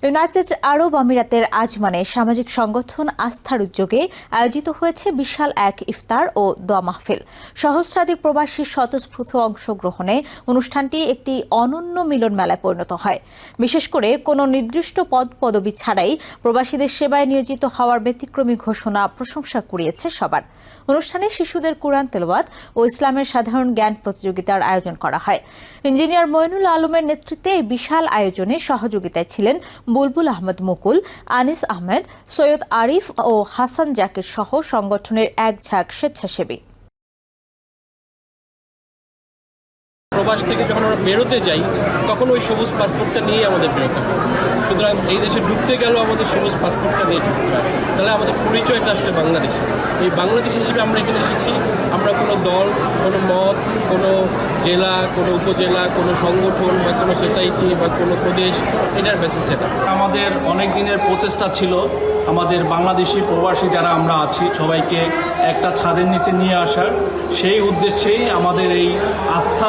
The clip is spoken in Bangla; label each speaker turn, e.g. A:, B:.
A: ইউনাইটেড আরব আমিরাতের আজমানে সামাজিক সংগঠন আস্থার উদ্যোগে আয়োজিত হয়েছে বিশাল এক ইফতার ও দোয়া মাহফিল। সহস্রাধিক প্রবাসীর স্বতঃস্ফূর্ত অংশগ্রহণে অনুষ্ঠানটি একটি অনন্য মিলন মেলায় পরিণত হয়। বিশেষ করে কোনো নির্দিষ্ট পদবি ছাড়াই প্রবাসীদের সেবায় নিয়োজিত হওয়ার ব্যতিক্রমী ঘোষণা প্রশংসা কুড়িয়েছে সবার। অনুষ্ঠানে শিশুদের কুরআন তেলাওয়াত ও ইসলামের সাধারণ জ্ঞান প্রতিযোগিতার আয়োজন করা হয়। ইঞ্জিনিয়ার মঈনুল আলমের নেতৃত্বে এই বিশাল আয়োজনে সহযোগিতায় ছিলেন বুলবুল আহমেদ মুকুল, আনিস আহমেদ, সৈয়দ আরিফ ও হাসান জাকির সহ সংগঠনের এক ঝাঁক স্বেচ্ছাসেবী।
B: প্রবাস থেকে যখন আমরা বেরোতে যাই তখন ওই সবুজ পাসপোর্টটা নিয়ে আমাদের বেরোতে হয়। সুতরাং এই দেশে ঢুকতে গেলেও আমাদের সবুজ পাসপোর্টটা নিয়ে ঢুকতে হয়। তাহলে আমাদের পরিচয়টা আসলে বাংলাদেশ। এই বাংলাদেশ হিসেবে আমরা এখানে এসেছি। আমরা কোনো দল, কোনো মত, কোনো জেলা, কোনো উপজেলা, কোনো সংগঠন বা কোনো সোসাইটি বা কোনো প্রদেশ এটার বেসিসে না।
C: আমাদের অনেক দিনের প্রচেষ্টা ছিল আমাদের বাংলাদেশি প্রবাসী যারা আমরা আছি সবাইকে একটা ছাদের নিচে নিয়ে আসার। সেই উদ্দেশ্যেই আমাদের এই আস্থা